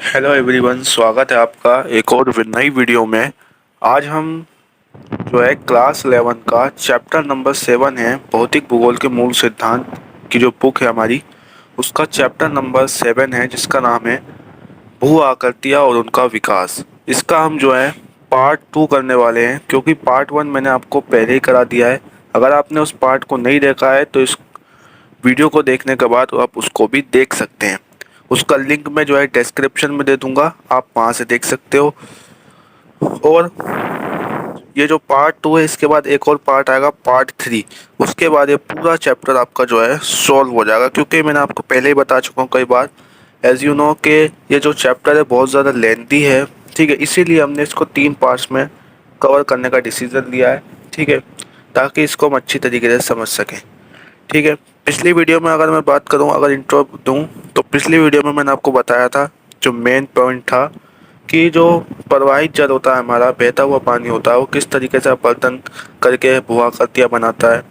Hello everyone, स्वागत है आपका एक और नई वीडियो में। आज हम जो है क्लास 11 का चैप्टर नंबर 7 है, भौतिक भूगोल के मूल सिद्धांत की जो बुक है हमारी, उसका चैप्टर नंबर 7 है जिसका नाम है भू आकृतियाँ और उनका विकास। इसका हम जो है पार्ट 2 करने वाले हैं, क्योंकि पार्ट 1 मैंने आपको पहले ही करा दिया है। अगर आपने उस पार्ट को नहीं देखा है तो इस वीडियो को देखने के बाद आप उसको भी देख सकते हैं। उसका लिंक मैं जो है डिस्क्रिप्शन में दे दूंगा, आप वहां से देख सकते हो। और ये जो पार्ट 2 है, इसके बाद एक और पार्ट आएगा पार्ट 3। उसके बाद ये पूरा चैप्टर आपका जो है सॉल्व हो जाएगा, क्योंकि मैंने आपको पहले ही बता चुका हूँ कई बार, एज यू नो कि ये जो चैप्टर है बहुत ज़्यादा लेंथी है। ठीक है, इसीलिए हमने इसको 3 पार्ट्स में कवर करने का डिसीजन लिया है। ठीक है, ताकि इसको हम अच्छी तरीके से समझ सकें। ठीक है, पिछली वीडियो में अगर मैं बात करूं, अगर इंट्रो दूं, तो पिछली वीडियो में मैंने आपको बताया था, जो मेन पॉइंट था, कि जो प्रवाहित जल होता है, हमारा बहता हुआ पानी होता है, वो किस तरीके से अपवर्तन करके भू-आकृतियाँ बनाता है,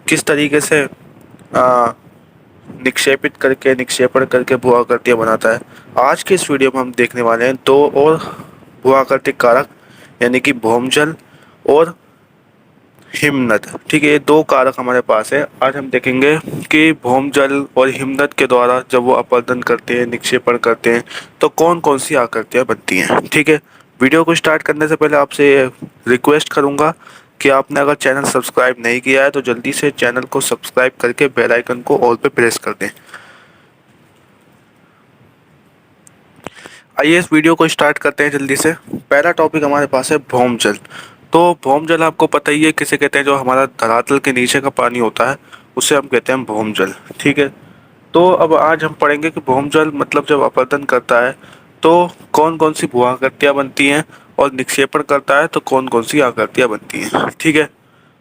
किस तरीके से आ, निक्षेपित करके निक्षेपण करके भू-आकृतियाँ बनाता है। आज के इस वीडियो में हम देखने वाले हैं दो और भू-आकृतिक कारक, यानी कि भौमजल और हिमनद। ठीक है, ये दो कारक हमारे पास है। आज हम देखेंगे कि भौमजल और हिमनद के द्वारा जब वो अपवर्तन करते हैं, निक्षेपण करते हैं, तो कौन कौन सी आकृतियाँ बनती हैं। ठीक है, वीडियो को स्टार्ट करने से पहले आपसे रिक्वेस्ट करूंगा कि आपने अगर चैनल सब्सक्राइब नहीं किया है तो जल्दी से चैनल को सब्सक्राइब करके बेल आइकन को ऑल पे प्रेस कर दें। आइए इस वीडियो को स्टार्ट करते हैं जल्दी से। पहला टॉपिक हमारे पास है भौमजल। तो भौमजल आपको पता ही है किसे कहते हैं, जो हमारा धरातल के नीचे का पानी होता है उसे हम कहते हैं भौमजल। ठीक है, तो अब आज हम पढ़ेंगे कि भौमजल मतलब जब अपवर्तन करता है तो कौन कौन सी भू आकृतियाँ बनती हैं, और निक्षेपण करता है तो कौन कौन सी आकृतियाँ बनती हैं। ठीक है,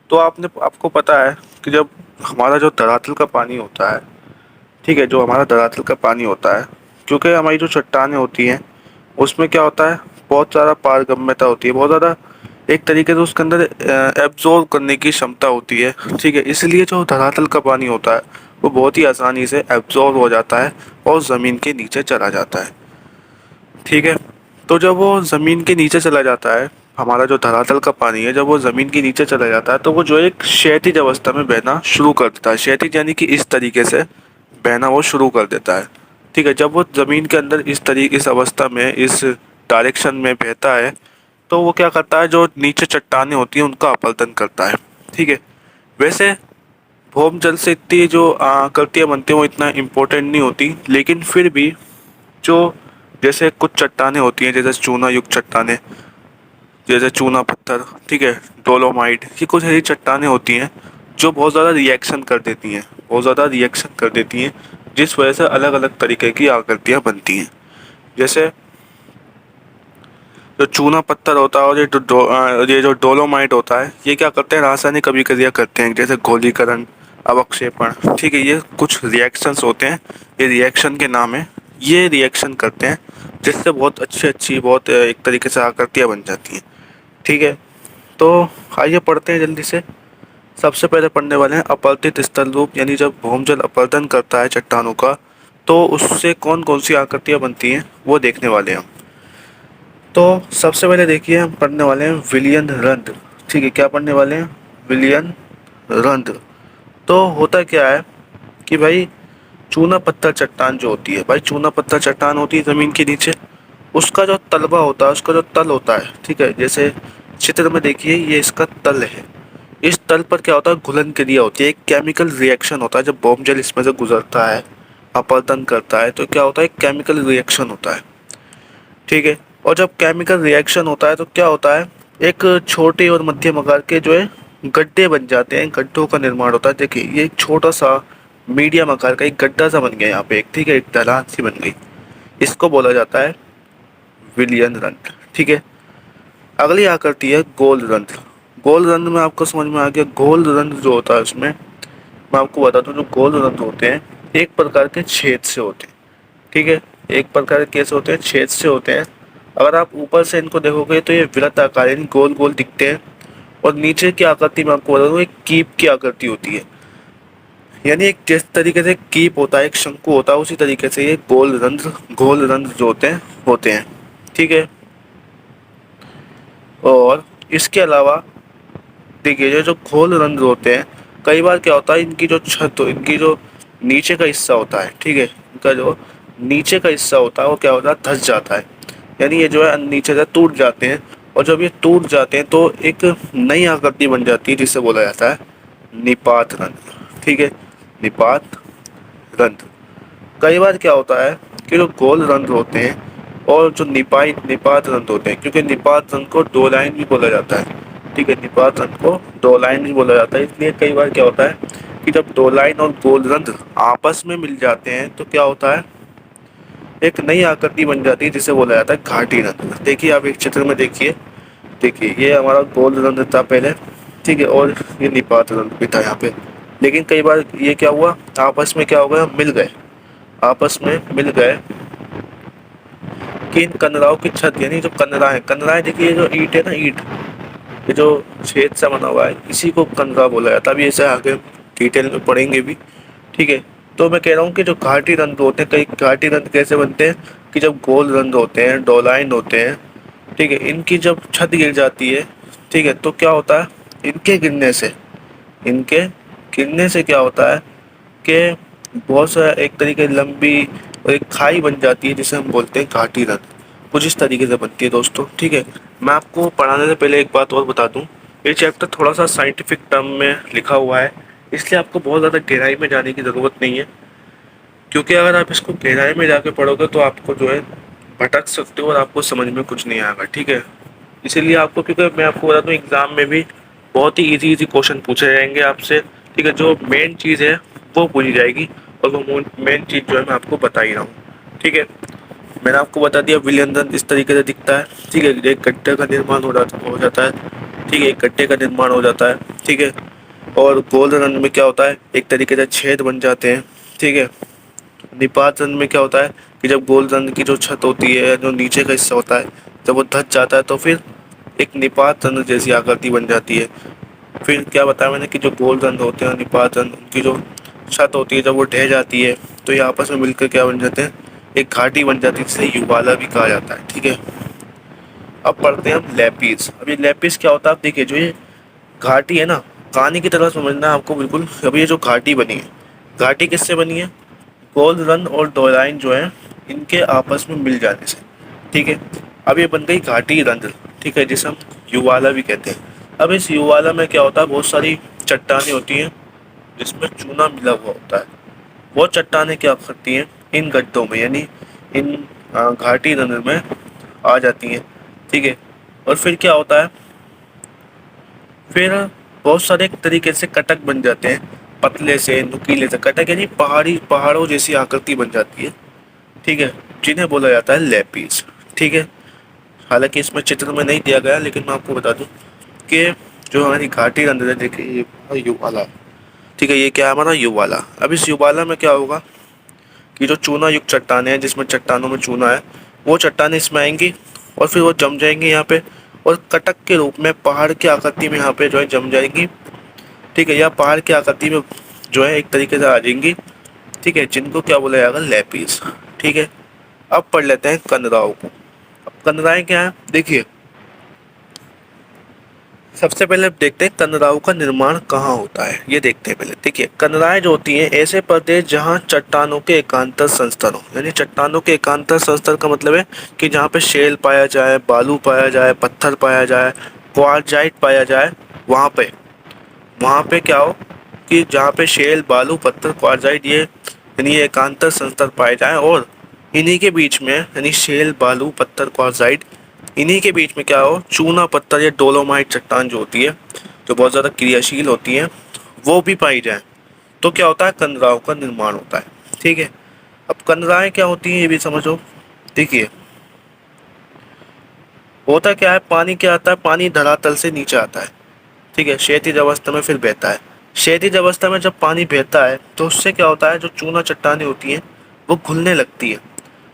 तो आपको पता है कि जब हमारा जो धरातल का पानी होता है, ठीक है, जो हमारा धरातल का पानी होता है, क्योंकि हमारी जो चट्टानें होती हैं उसमें क्या होता है, बहुत ज़्यादा पारगम्यता होती है, बहुत ज़्यादा एक तरीके से उसके अंदर एब्जॉर्ब करने की क्षमता होती है। ठीक है, इसलिए जो धरातल का पानी होता है वो बहुत ही आसानी से एब्जॉर्ब हो जाता है और ज़मीन के नीचे चला जाता है। ठीक है, तो जब वो ज़मीन के नीचे चला जाता है, हमारा जो धरातल का पानी है, जब वो ज़मीन के नीचे चला जाता है तो वो जो एक क्षैतिज अवस्था में बहना शुरू कर देता है। क्षैतिज यानी कि इस तरीके से बहना वो शुरू कर देता है। ठीक है, जब वो ज़मीन के अंदर इस अवस्था में, इस डायरेक्शन में बहता है, तो वो क्या करता है, जो नीचे चट्टानें होती हैं उनका अपवर्तन करता है। ठीक है, वैसे भौमजल से इतनी जो आकृतियाँ बनती हैं वो इतना इम्पोर्टेंट नहीं होती, लेकिन फिर भी जो जैसे कुछ चट्टानें होती हैं, जैसे चूना युक्त चट्टानें, जैसे चूना पत्थर, ठीक है, डोलोमाइट, ये कुछ ऐसी चट्टानें होती हैं जो बहुत ज़्यादा रिएक्शन कर देती हैं, बहुत ज़्यादा रिएक्शन कर देती हैं, जिस वजह से अलग अलग तरीके की आकृतियाँ बनती हैं। जैसे जो चूना पत्थर होता है और ये जो डोलोमाइट होता है, ये क्या करते हैं, रासायनिक अभिक्रिया करते हैं, जैसे गोलीकरण, अवक्षेपण। ठीक है, ये कुछ रिएक्शंस होते हैं, ये रिएक्शन के नाम है। ये रिएक्शन करते हैं जिससे बहुत अच्छी अच्छी, बहुत एक तरीके से आकृतियाँ बन जाती हैं। ठीक है, तो आइए पढ़ते हैं जल्दी से। सबसे पहले पढ़ने वाले हैं अपवर्तित स्थल रूप, यानी जब भौमजल अपवर्तन करता है चट्टानों का तो उससे कौन कौन सी आकृतियाँ बनती हैं वो देखने वाले हैं हम। तो सबसे पहले देखिए, हम पढ़ने वाले हैं विलियन रंध्र। ठीक है, क्या पढ़ने वाले हैं, विलियन रंध्र। तो होता क्या है कि भाई, चूना पत्थर चट्टान जो होती है, भाई चूना पत्थर चट्टान होती है ज़मीन के नीचे, उसका जो तलवा होता है, उसका जो तल होता है, ठीक है, जैसे चित्र में देखिए ये इसका तल है। इस तल पर क्या होता है, घुलन क्रिया होती है, एक केमिकल रिएक्शन होता है। जब बॉम्ब जल इसमें से गुजरता है, अपवर्तन करता है, तो क्या होता है, केमिकल रिएक्शन होता है। ठीक है, और जब केमिकल रिएक्शन होता है तो क्या होता है, एक छोटे और मध्यम आकार के जो है गड्ढे बन जाते हैं, गड्ढों का निर्माण होता है। देखिए ये एक छोटा सा मीडियम आकार का एक गड्ढा सा बन गया यहाँ पे एक, ठीक है, एक ढलान सी बन गई, इसको बोला जाता है विलियन रंध्र। ठीक है, अगली आकृति है गोल रंध्र। गोल रंध्र में आपको समझ में आ गया, गोल रंध्र जो होता है उसमें मैं आपको बताता हूँ, जो गोल रंध्र होते हैं एक प्रकार के छेद से होते हैं। ठीक है, एक प्रकार के कैसे होते हैं, छेद से होते हैं। अगर आप ऊपर से इनको देखोगे तो ये वृत्त आकार यानी गोल गोल दिखते हैं, और नीचे की आकृति में आपको बता दूं एक कीप की आकृति होती है। यानी एक जिस तरीके से कीप होता है, एक शंकु होता है, उसी तरीके से ये गोल रंध्र जो होते हैं। ठीक है। और इसके अलावा देखिए, ये जो घोल रंध्र होते हैं, कई बार क्या होता है, इनकी जो छत इनकी जो नीचे का हिस्सा होता है, ठीक है, इनका जो नीचे का हिस्सा होता है वो क्या होता है, धंस जाता है। यानी ये जो है नीचे से टूट जाते हैं। और जब ये टूट जाते हैं तो एक नई आकृति बन जाती है, जिसे बोला जाता है निपात रंध्र। ठीक है, निपात रंध्र। कई बार क्या होता है कि जो गोल रंध्र होते हैं और जो निपात रंध्र होते हैं, क्योंकि निपात रंध्र को दो लाइन भी बोला जाता है। ठीक है, निपात रंध्र को दो लाइन भी बोला जाता है। इसलिए कई बार क्या होता है कि जब दो लाइन और गोल रंध्र आपस में मिल जाते हैं तो क्या होता है, एक नई आकृति बन जाती है, जिसे बोला जाता है घाटी रंध्र। देखिए आप एक चित्र में देखिए, देखिए ये हमारा गोल रंध्र था पहले, ठीक है, और ये निपात रंध्र भी था यहाँ पे। लेकिन कई बार ये क्या हुआ, आपस में क्या हो गया, मिल गए, आपस में मिल गए कि इन कनराओं की छत, यानी जो कनरा है देखिए, ये जो ईंट है ना, ईंट, ये जो छेद सा बना हुआ है, इसी को कनरा बोला जाता है। अभी इसे आगे डिटेल में पढ़ेंगे भी। ठीक है। तो मैं कह रहा हूँ कि जो घाटी रंध्र होते हैं, कई घाटी रंध्र कैसे बनते हैं कि जब गोल रंध्र होते हैं, डोलाइन होते हैं, ठीक है, इनकी जब छत गिर जाती है, ठीक है, तो क्या होता है, इनके गिरने से क्या होता है कि बहुत सारा एक तरीके की लंबी और एक खाई बन जाती है, जिसे हम बोलते हैं घाटी रंध्र। कुछ इस तरीके से बनती है दोस्तों। ठीक है। मैं आपको पढ़ाने से पहले एक बात और बता दूं, ये चैप्टर थोड़ा सा साइंटिफिक टर्म में लिखा हुआ है, इसलिए आपको बहुत ज़्यादा गहराई में जाने की ज़रूरत नहीं है, क्योंकि अगर आप इसको गहराई में जाके पढ़ोगे तो आपको जो है भटक सकते हो और आपको समझ में कुछ नहीं आएगा। ठीक है। इसीलिए आपको, क्योंकि मैं आपको बता दूं, एग्जाम में भी बहुत ही इजी इजी क्वेश्चन पूछे जाएंगे आपसे। ठीक है, जो मेन चीज़ है वो पूछी जाएगी, और वो मेन चीज़ जो है मैं आपको बता ही रहा हूँ। ठीक है। मैंने आपको बता दिया विलयन इस तरीके से दिखता है। ठीक है, एक गड्ढे का निर्माण हो जाता है। ठीक है, एक गड्ढे का निर्माण हो जाता है। ठीक है। और गोल रंग में क्या होता है, एक तरीके से छेद बन जाते हैं। ठीक है। निपात रंग में क्या होता है कि जब गोल रंग की जो छत होती है, जो नीचे का हिस्सा होता है, जब वो धंस जाता है तो फिर एक निपात रंग जैसी आकृति बन जाती है। फिर क्या बताया मैंने कि जो गोल रंग होते हैं, निपात रंग, उनकी जो छत होती है, जब वो ढह जाती है तो ये आपस में मिलकर क्या बन जाते हैं, एक घाटी बन जाती है, जिसे युवाला भी कहा जाता है। ठीक है। अब पढ़ते हैं हम लैपिस। अब ये लैपिस क्या होता है, आप देखिए, जो ये घाटी है ना, कहानी की तरह समझना है आपको बिल्कुल। अब ये जो घाटी बनी है, घाटी किससे बनी है, गोल रन और डोराइन जो है, इनके आपस में मिल जाने से। ठीक है। अब ये बन गई घाटी रंध्र। ठीक है, जिसे हम युवाला भी कहते हैं। अब इस युवाला में क्या होता है, बहुत सारी चट्टानें होती हैं जिसमें चूना मिला हुआ होता है। वो चट्टानें क्या करती हैं, इन गड्ढों में, यानी इन घाटी रंध्र में आ जाती हैं। ठीक है। और फिर क्या होता है, फिर बहुत सारे तरीके से कटक बन जाते हैं, पतले से नुकीले से कटक, यानी पहाड़ों जैसी आकृति बन जाती है। ठीक है, जिन्हें बोला जाता है लैपिस। ठीक है। हालांकि इसमें चित्र में नहीं दिया गया, लेकिन मैं आपको बता दूं कि जो हमारी घाटी रंध्र है, देखिए ये हमारा युवाला। ठीक है, ये क्या है, हमारा युवाला। अब इस युवाला में क्या होगा कि जो चूना युक्त चट्टानें हैं, जिसमें चट्टानों में चूना है, वो चट्टानें इसमें आएंगी और फिर वो जम जाएंगी यहाँ पे, और कटक के रूप में पहाड़ की आकृति में यहाँ पे जो है जम जाएंगी। ठीक है, या पहाड़ की आकृति में जो है एक तरीके से आ जाएंगी। ठीक है, जिनको क्या बोला जाएगा, लैपिस। ठीक है। अब पढ़ लेते हैं कनराओं को। अब कनराएं क्या है, देखिए, सबसे पहले देखते हैं कनराओं का निर्माण कहाँ होता है, ये देखते हैं पहले। देखिए, कनराएं जो होती हैं, ऐसे प्रदेश जहाँ चट्टानों के एकांतर संस्तर हो, यानी चट्टानों के एकांतर संस्तर का मतलब है कि जहाँ पे शेल पाया जाए, बालू पाया जाए, पत्थर पाया जाए, क्वार्जाइट पाया जाए, वहाँ पे क्या हो कि जहाँ पे शेल, बालू, पत्थर, क्वार्जाइट, ये एकांतर संस्तर पाए जाएं, और इन्हीं के बीच में, यानी शेल, बालू, पत्थर, क्वार्जाइट, इन्हीं के बीच में क्या हो, चूना पत्थर या डोलोमाइट चट्टान जो होती है, जो बहुत ज़्यादा क्रियाशील होती है, वो भी पाई जाए, तो क्या होता है, कंदराओं का निर्माण होता है। ठीक है। अब कंदराएं क्या होती हैं ये भी समझो। देखिए, होता क्या है, पानी क्या आता है, पानी धरातल से नीचे आता है। ठीक है, क्षैतिज अवस्था में फिर बहता है। क्षैतिज अवस्था में जब पानी बहता है तो उससे क्या होता है, जो चूना चट्टानें होती हैं वो घुलने लगती है,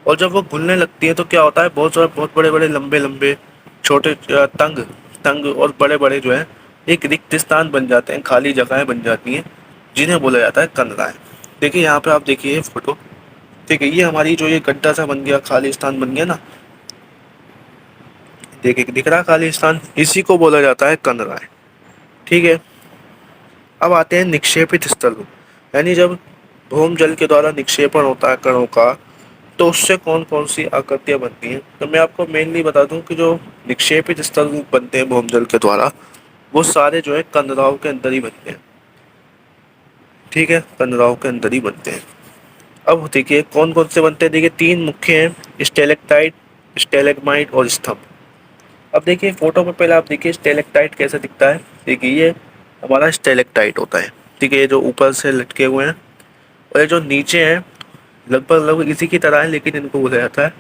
और जब वो घुलने लगती है तो क्या होता है, बहुत बड़े बड़े लंबे लंबे छोटे तंग तंग और बड़े बड़े जो है एक रिक्त स्थान बन जाते हैं, खाली जगहें बन जाती हैं, जिन्हें बोला जाता है कंदराएं। देखिए यहाँ पे आप देखिए फोटो, ठीक है, ये हमारी जो ये गड्ढा सा बन गया, खालिस्तान बन गया ना, देखिए दिख रहा है खालिस्तान, इसी को बोला जाता है कंदराएं। ठीक है। अब आते हैं निक्षेपित स्थल, यानी जब भूमजल के द्वारा निक्षेपण होता है कणों का, तो उससे कौन कौन सी आकृतियां बनती हैं। तो मैं आपको मेनली बता दूं कि जो निक्षेपित स्थल रूप बनते हैं भूमजल के द्वारा, वो सारे जो है कंदराओं के अंदर ही बनते हैं। ठीक है, कंदराओं के अंदर ही बनते हैं। अब देखिए कौन कौन से बनते हैं, देखिए तीन मुख्य हैं, स्टेलेक्टाइट, स्टेलेग्माइट और स्तंभ। अब देखिए फोटो में पहले आप देखिए स्टेलेक्टाइट कैसा दिखता है। देखिए ये हमारा स्टेलेक्टाइट होता है। ठीक है, ये जो ऊपर से लटके हुए हैं, और ये जो नीचे हैं लगभग लगभग इसी की तरह है, लेकिन इनको बोला जाता है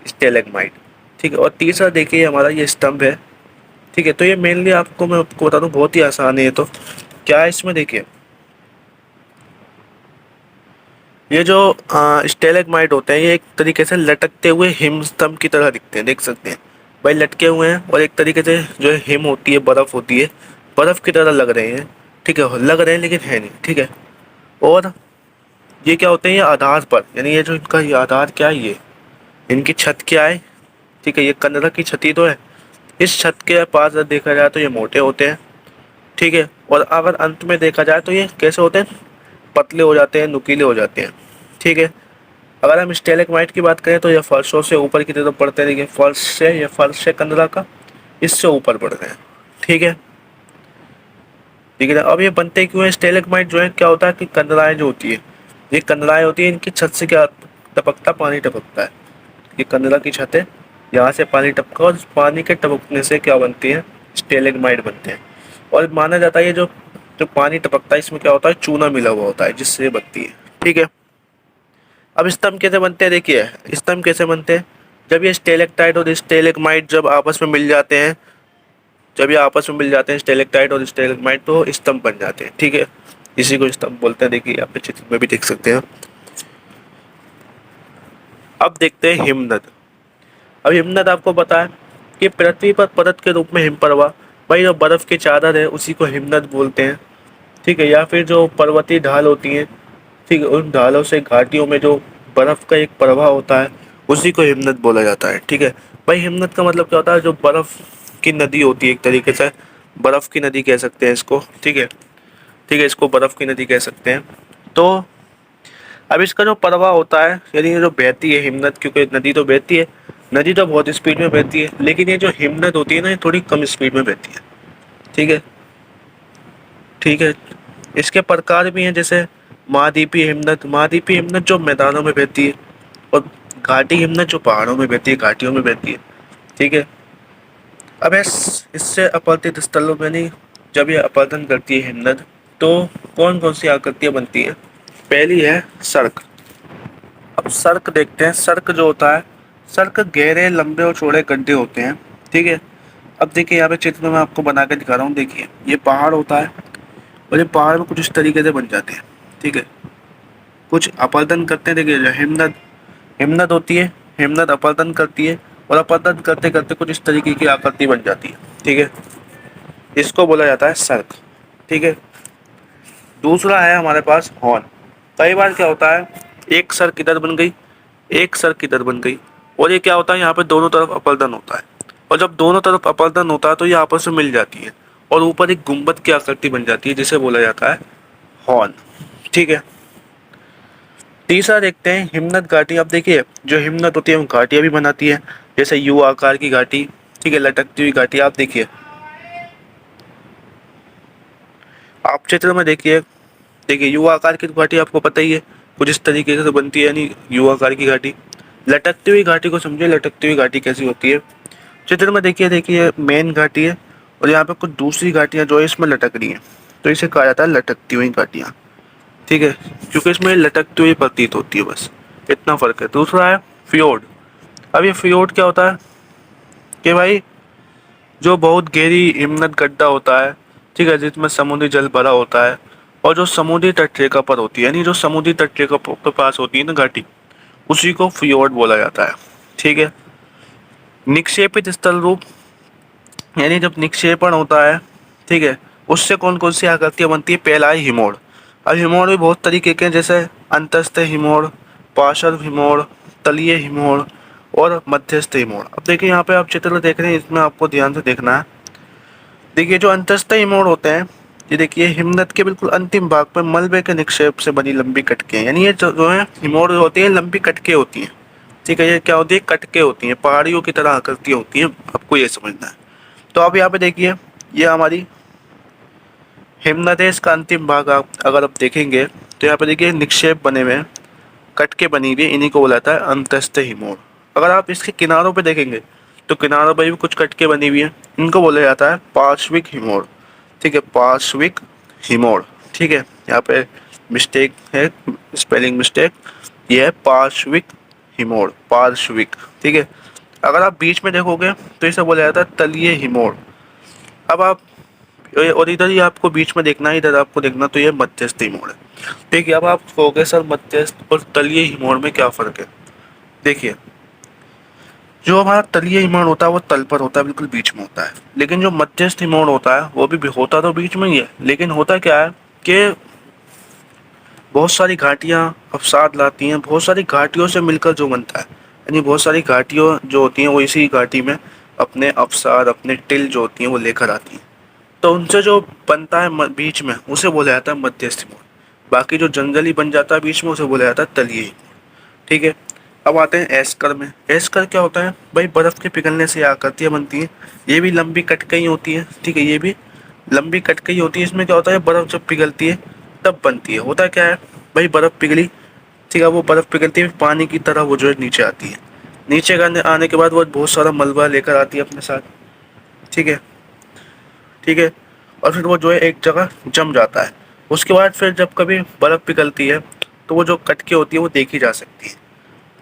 स्टेलेग्माइट। ठीक है, और तीसरा देखिए हमारा ये स्तंभ है। ठीक है, तो ये मेनली आपको मैं आपको बता दूं बहुत ही आसान है। ये तो क्या है इसमें, देखिए ये जो स्टेलेग्माइट होते हैं, ये एक तरीके से लटकते हुए हिम स्तंभ की तरह दिखते हैं, देख सकते हैं भाई, लटके हुए हैं और एक तरीके से जो है हिम होती है, बर्फ होती है, बर्फ की तरह लग रहे हैं। ठीक है, लग रहे हैं लेकिन है नहीं। ठीक है, और ये क्या होते हैं, ये आधार पर, यानी ये जो इनका ये आधार क्या है, ये इनकी छत क्या है। ठीक है, ये कंदरा की छत तो है, इस छत के पास अगर देखा जाए तो ये मोटे होते हैं। ठीक है, और अगर अंत में देखा जाए तो ये कैसे होते हैं, पतले हो जाते हैं, नुकीले हो जाते हैं। ठीक है, अगर हम स्टेलेग्माइट की बात करें तो ये फर्शों से ऊपर की तरफ बढ़ते हैं। देखिए फर्श से, ये फर्श है कंदरा का, इससे ऊपर बढ़ रहे हैं। ठीक है, ठीक है। अब ये बनते क्यों है स्टेलेग्माइट, जो है क्या होता है कि कंदराएं जो होती है, ये कंदराएं होती है, इनकी छत से क्या टपकता पानी टपकता है। ये कंदरा की छत है, यहाँ से पानी टपका, और पानी के टपकने से क्या बनती है, स्टेलेग्माइट बनते हैं। और माना जाता है ये जो जो पानी टपकता है इसमें क्या होता है, चूना मिला हुआ होता है, जिससे ये बनती है। ठीक है, अब स्तंभ कैसे बनते हैं, देखिए स्तंभ कैसे बनते हैं, जब ये स्टेलेक्टाइट और स्टेलेग्माइट जब आपस में मिल जाते हैं, जब ये आपस में मिल जाते हैं स्टेलेक्टाइट और स्टेलेग्माइट, तो स्तंभ बन जाते हैं। ठीक है, इसी को स्तंभ बोलते हैं। देखिए आप चित्र में भी देख सकते हैं। अब देखते हैं हिमनद। अब हिमनद आपको पता है कि पृथ्वी पर परत के रूप में हिमप्रवाह, भाई जो बर्फ की चादर है उसी को हिमनद बोलते हैं। ठीक है, या फिर जो पर्वतीय ढाल होती हैं, ठीक है, उन ढालों से घाटियों में जो बर्फ का एक प्रवाह होता है, उसी को हिमनद बोला जाता है। ठीक है, भाई हिमनद का मतलब क्या होता है, जो बर्फ की नदी होती है, एक तरीके से बर्फ की नदी कह सकते हैं इसको। ठीक है, ठीक है, इसको बर्फ की नदी कह सकते हैं। तो अब इसका जो प्रवाह होता है, यानी ये जो बहती है हिमनद, क्योंकि नदी तो बहती है, नदी तो बहुत स्पीड में बहती है, लेकिन ये जो हिमनद होती है ना, ये थोड़ी कम स्पीड में बहती है। ठीक है, ठीक है, इसके प्रकार भी हैं, जैसे महाद्वीपीय हिमनद, महाद्वीपीय हिमनद जो मैदानों में बहती है, और घाटी हिमनद जो पहाड़ों में बहती है, घाटियों में बहती है। ठीक है, अब इससे अपवर्तित स्थलों में नहीं, जब ये अपवर्तन करती है हिमनद, तो कौन कौन सी आकृतियां बनती हैं। पहली है सर्क। अब सर्क देखते हैं, सर्क जो होता है, सर्क गहरे लंबे और चौड़े गड्ढे होते हैं। ठीक है, अब देखिए यहाँ पे चित्र में मैं आपको बना के दिखा रहा हूँ। देखिए ये पहाड़ होता है, और ये पहाड़ में कुछ इस तरीके से बन जाते हैं। ठीक है, कुछ अपरदन करते हैं। देखिए जो हिमनद, हिमनद होती है, हिमनद अपरदन करती है, और अपरदन करते करते कुछ इस तरीके की आकृति बन जाती है। ठीक है, इसको बोला जाता है सर्क। ठीक है, दूसरा है हमारे पास हॉर्न। कई बार क्या होता है, एक सर्क इधर बन गई, एक सर्क इधर बन गई, और ये क्या होता है, यहाँ पे दोनों तरफ अपरदन होता है, और जब दोनों तरफ अपरदन होता है तो ये आपस में मिल जाती है, और ऊपर एक गुंबद की आकृति बन जाती है, जिसे बोला जाता है हॉर्न। ठीक है, तीसरा देखते हैं हिमनद घाटी। अब देखिए जो हिमनद होती है वो घाटियां भी बनाती है, जैसे यू आकार की घाटी। ठीक है, लटकती हुई घाटी। आप देखिए, आप चित्र में देखिए, देखिए यू आकार की घाटी आपको पता ही है, कुछ इस तरीके से बनती है, यानी यू आकार की घाटी। लटकती हुई घाटी को समझिए, लटकती हुई घाटी कैसी होती है। चित्र में देखिए, देखिए मेन घाटी है, और यहाँ पे कुछ दूसरी घाटियां जो है इसमें लटक रही हैं, तो इसे कहा जाता है लटकती हुई घाटियां। ठीक है, क्योंकि इसमें लटकती हुई प्रतीत होती है, बस इतना फर्क है। दूसरा है फियोर्ड। अब ये फियोर्ड क्या होता है कि भाई जो बहुत गहरी हिमनद गड्ढा होता है, ठीक है, जिसमें समुद्री जल भरा होता है, और जो समुद्री तटरेखा पर होती है, यानी जो समुद्री तटरेखा के पास होती है ना घाटी, उसी को फियोर्ड बोला जाता है। ठीक है, निक्षेपित स्थल रूप, यानी जब निक्षेपण होता है, ठीक है, उससे कौन कौन सी आकृतियां बनती है। पहला है हिमोड़। अब हिमोड़ भी बहुत तरीके के हैं, जैसे अंतस्थ हिमोड़, पार्श्व हिमोड़, तलीय हिमोड़ और मध्यस्थ हिमोड़। अब देखिए यहाँ पे आप चित्र देख रहे हैं, इसमें आपको ध्यान से देखना है। देखिए जो अंतस्थ हिमोड़ होते हैं, ये देखिए हिमनद के बिल्कुल अंतिम भाग पर मलबे के निक्षेप से बनी लंबी कटके हैं, यानी ये जो है हिमोड़ होती है लंबी कटके होती हैं। ठीक है, ये क्या होती है, कटके होती हैं, पहाड़ियों की तरह आकृति होती हैं, आपको ये समझना है। तो आप यहाँ पे देखिए, ये हमारी हिमनदेश का अंतिम भाग आप अगर आप देखेंगे तो यहाँ पे देखिए निक्षेप बने हुए हैं, कटके बनी हुई है, इन्हीं को बोला जाता है अंतस्थ हिमोड़। अगर आप इसके किनारों पे देखेंगे तो किनारों पर भी कुछ कटके बनी हुई है, इनको बोला जाता है पार्श्विक हिमोड़। ठीक है, पार्श्विक हिमोड़। ठीक है, यहाँ पे मिस्टेक है, स्पेलिंग मिस्टेक, ये है पार्श्विक हिमोड़, पार्श्विक। ठीक है, अगर आप बीच में देखोगे तो इसे बोला जाता है तलीय हिमोड़। अब आप और इधर ही आपको बीच में देखना है, इधर आपको देखना तो ये मध्यस्थ हिमोड़ है। देखिए अब आप कहोगे सर मध्यस्थ और तलीय हिमोड़ में क्या फर्क है। देखिए जो हमारा तलीय हिमोड़ होता है वो तल पर होता है, बिल्कुल बीच में होता है, लेकिन जो मध्यस्थ हिमोड़ होता है वो भी होता तो बीच में ही है, लेकिन होता क्या है कि बहुत सारी घाटियां अवसाद लाती हैं, बहुत सारी घाटियों से मिलकर जो बनता है, यानी बहुत सारी घाटियों जो होती हैं वो इसी घाटी में अपने अवसाद, अपने टिल जो होती हैं वो लेकर आती हैं, तो उनसे जो बनता है बीच में उसे बोला जाता है मध्यस्थ हिमोड़। बाकी जो जंगली बन जाता है बीच में उसे बोला जाता है तलीय हिमोड़। ठीक है, अब आते हैं एस्कर में। एस्कर क्या होता है भाई, बर्फ के पिघलने से आकृतियां बनती हैं, ये भी लंबी कटकई होती है। ठीक है, ये भी लंबी कटकई होती है, इसमें क्या होता है बर्फ जब पिघलती है तब बनती है। होता क्या है भाई, बर्फ पिघली, ठीक है, वो बर्फ पिघलती है पानी की तरह वो जो है नीचे आती है, नीचे आने के बाद वो बहुत सारा मलबा लेकर आती है अपने साथ। ठीक है, ठीक है, और फिर वो जो है एक जगह जम जाता है। उसके बाद फिर जब कभी बर्फ पिघलती है तो वो जो कटके होती है वो देखी जा सकती है।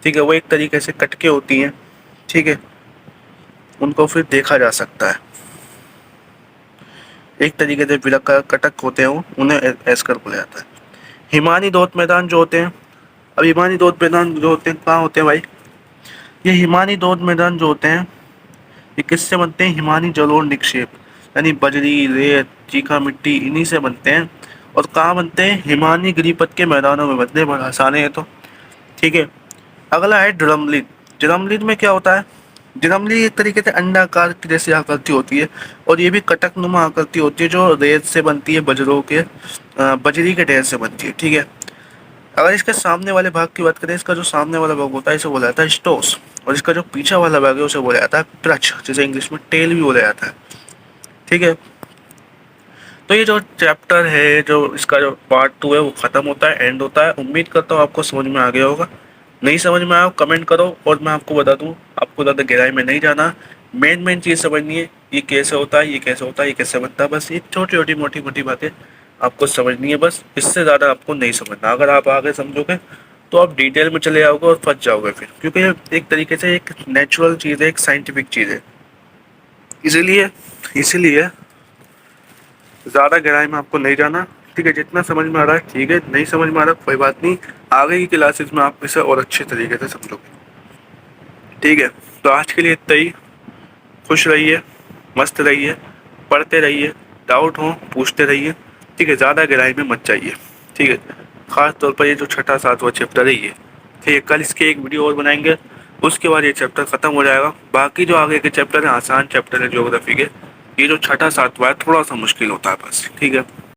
ठीक है, वो एक तरीके से कटके होती हैं। ठीक है, उनको फिर देखा जा सकता है, एक तरीके से विलक कटक होते हैं वो, उन्हें एस्कर बोला जाता है। हिमानी दोत मैदान जो होते हैं, अब हिमानी दोत मैदान जो होते हैं कहाँ होते हैं भाई, ये हिमानी दोत मैदान जो होते हैं ये किससे बनते हैं, हिमानी जलोढ़ निक्षेप, यानी बजरी, रेत, चीखा मिट्टी, इन्हीं से बनते हैं। और कहाँ बनते हैं, हिमानी गिरिपथ के मैदानों में बनते हैं, बड़ा आसान है तो। ठीक है, अगला है ड्रमलिन। ड्रमलिन में क्या होता है, ड्रमलिन एक तरीके से अंडाकार की जैसी आकृति होती है, और ये भी कटक नुमा आकृति होती है जो रेत से बनती है, बजरों के बजरी के ढेर से बनती है। ठीक है, अगर इसके सामने वाले भाग की बात करें, इसका जो सामने वाला भाग होता है इसे बोला जाता है स्टोस, और इसका जो पीछे वाला भाग है उसे बोला जाता है प्रच, जिसे इंग्लिश में टेल भी बोला जाता है। ठीक है, तो ये जो चैप्टर है, जो इसका जो पार्ट 2 है वो खत्म होता है, एंड होता है। उम्मीद करता हूँ आपको समझ में आ गया होगा। नहीं समझ में आया कमेंट करो, और मैं आपको बता दूँ, आपको ज़्यादा गहराई में नहीं जाना, मेन चीज़ समझनी है, ये कैसे होता है, ये कैसे होता है, ये कैसे बनता है, बस ये छोटी छोटी मोटी मोटी बातें आपको समझनी है, बस इससे ज़्यादा आपको नहीं समझना। अगर आप आगे समझोगे तो आप डिटेल में चले जाओगे और फंस जाओगे फिर, क्योंकि ये एक तरीके से एक नेचुरल चीज़ है, एक साइंटिफिक चीज़ है, इसीलिए इसीलिए ज़्यादा गहराई में आपको नहीं जाना। ठीक है, जितना समझ में आ रहा है ठीक है, नहीं समझ में आ रहा कोई बात नहीं, आगे की क्लासेस में आप इसे और अच्छे तरीके से समझोगे। ठीक है, तो आज के लिए इतना ही। खुश रहिए, मस्त रहिए, पढ़ते रहिए, डाउट हो पूछते रहिए। ठीक है, ज़्यादा गहराई में मत जाइए। ठीक है, ख़ास तौर पर ये जो छठा सातवां चैप्टर है ये, ठीक है, कल इसके एक वीडियो और बनाएंगे, उसके बाद ये चैप्टर ख़त्म हो जाएगा। बाकी जो आगे के चैप्टर हैं आसान चैप्टर है ज्योग्राफी के, ये जो छठा सातवां है थोड़ा सा मुश्किल होता है बस। ठीक है।